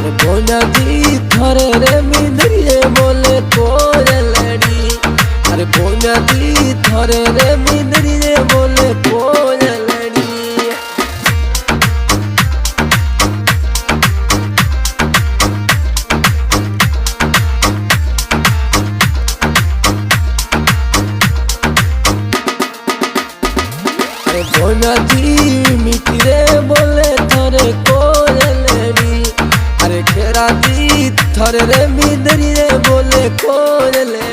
भोला जी थरे रे मिंदरिए बोले कोयलड़ी। अरे भोला जी थरे रे मिंदरिए बोले कोयलड़ी। अरे भोला जी मीठी रे बोले थरे कोयलड़ी। अरे खेरा जी थरे रे मिंदरी रे बोले कोयलड़ी।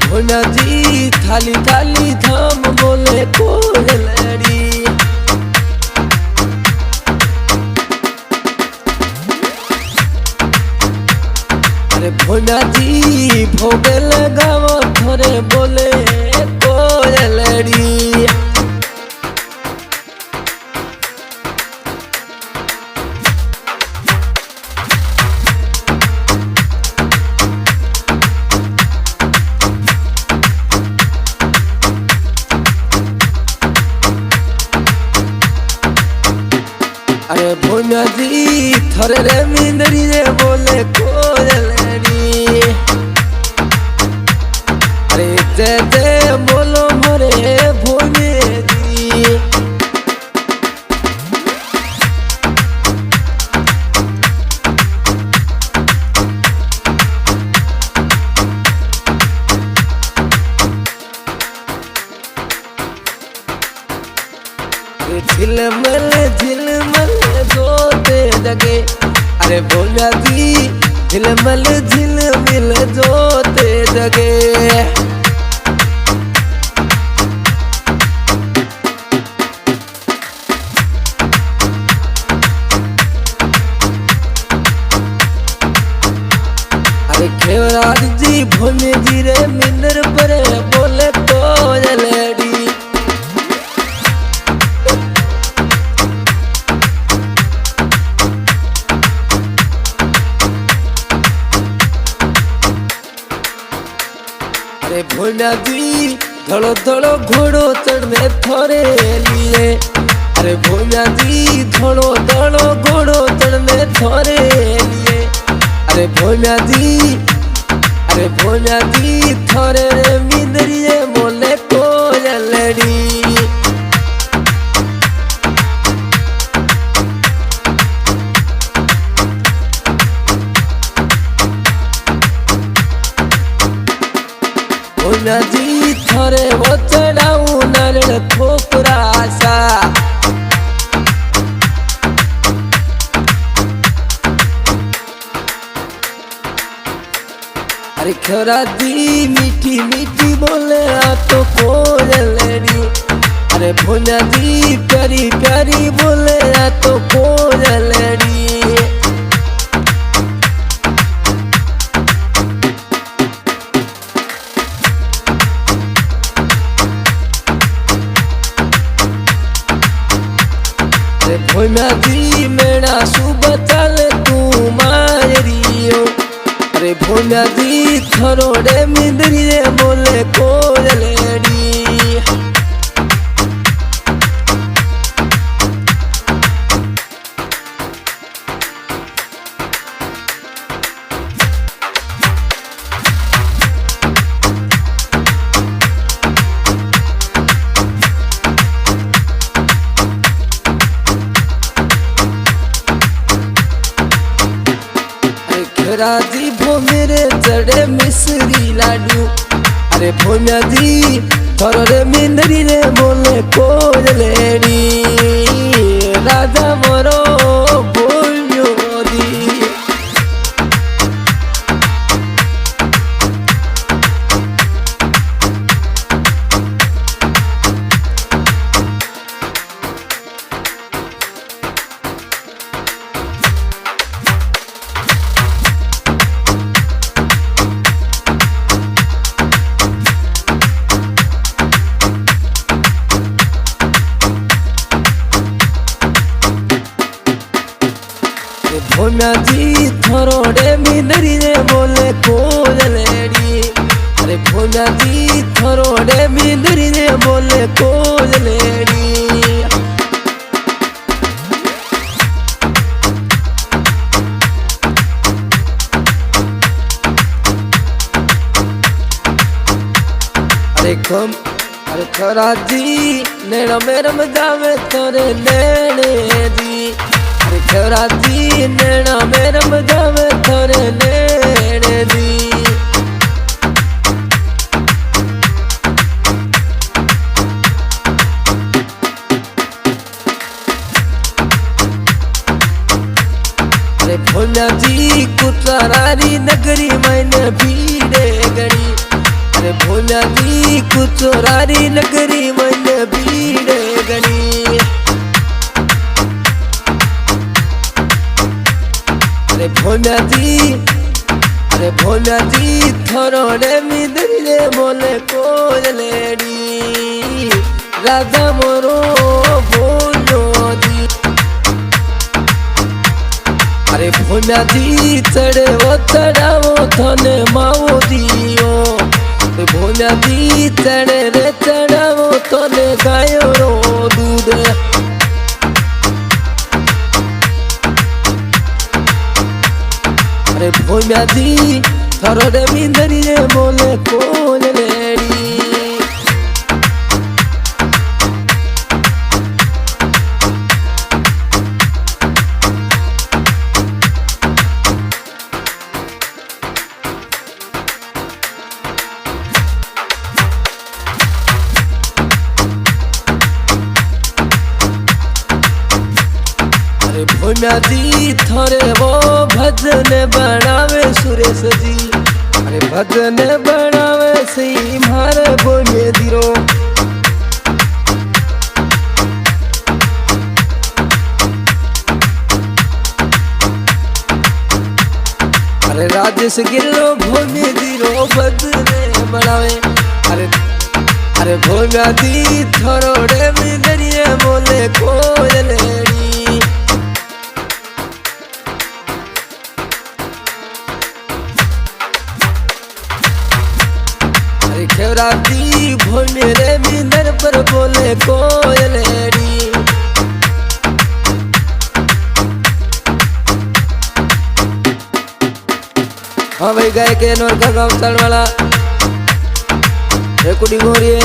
भोला जी थाली थाली थाम बोले कोयलड़ी। अरे भोला जी भोगे लगाओ थोड़े बोले कोयलड़ी। अरे भोला जी थरे रे मिंदरी रे बोले कोयलड़ी। अरे जय जय बोलो मोरे भोले जी। झिलमल झिलमल जोते जगे। अरे भोला जी झिलमल झिलमिल जोते जगे। अरे खेरा जी भोले जी रे मिंदर पर बोले कोयलड़ी। अरे भोला जी धड़ो धड़ो घोड़ो चढ़ने थोड़े लिए। अरे भोला जी धड़ो धड़ो घोड़ो चढ़ने थोड़े लिए। अरे भोला जी थोड़े मिंदरिए बोले कोयलड़ी। भोला जी थरे वो चढ़ाऊ नारियल ठोकरा सा। अरे खेरा जी मीठी मीठी बोले आ तो कोयलड़ी। अरे भोला जी प्यारी प्यारी बोले आ तो कोयलड़ी। भोला जी मेरा सुबह चल तू मारियो। अरे भोला जी थरोड़े मिंदरी रे बोले कोयलड़ी। राजी भो मेरे चढ़े मिश्री लाडू। अरे भोला जी थोड़े मिंदरी रे बोले कोयलड़ी। राजा मोरो बोलियो दी। भोम्या जी थोरोड़े मिंदरी रे बोले कोयलेड़ी। अरे भोम्या जी थोरोड़े मिंदरी रे बोले कोयलेड़ी। अरे खरा जी नैना मेरम जावे तोरे नैने जी। अरे खरा जी नैना मेरम जावे तोरे नैने जी। अरे भोम्या जी कुचारारी नगरी मैंने भीड़े गड़ी। अरे भोम्या जी कुचोरारी नगरी मन भीड़ गणी। अरे भोम्या जी थोरोड़े मिंदरी रे बोले कोयलेड़ी। राधा मोरो भोलो जी। अरे भोम्या जी चढ़े वो चढ़ावो थने मावो दियो। भोम्या जी चढ़े रे चढ़ावो तोने गायो रो दूध। अरे भोम्या जी थोरोड़े मिंदरी रे बोले कोयलेड़ी। भोम्या जी थोरे वो भजन बनावे सुरेश जी। अरे भजन बनावे सही मारे बोले दिरो। अरे राजेश गिल्लो भोम्या दिरो भजन बनावे। अरे भोम्या जी थोरोड़े मिंदरी रे बोले कोयलेड़ी। खेवरा जी भोम्या रे मिंदर पर बोले कोयलेड़ी। हाँ भाई गाय के नौर का गाँव चल वाला कुड़ी गोरी है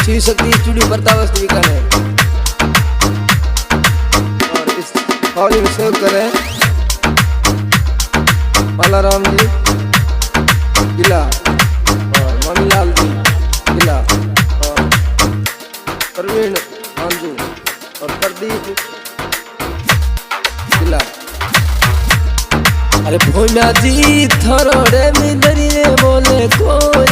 शिव शक्ति स्टूडियो प्रताप बीकानेर। और इस हॉल में सेव करें बालाराम जी जिला और मणिलाल जी जिला और प्रवीण मांझू और प्रदीप जिला। अरे भोम्या जी थोरोड़े मिंदरी रे बोले कोयलेड़ी।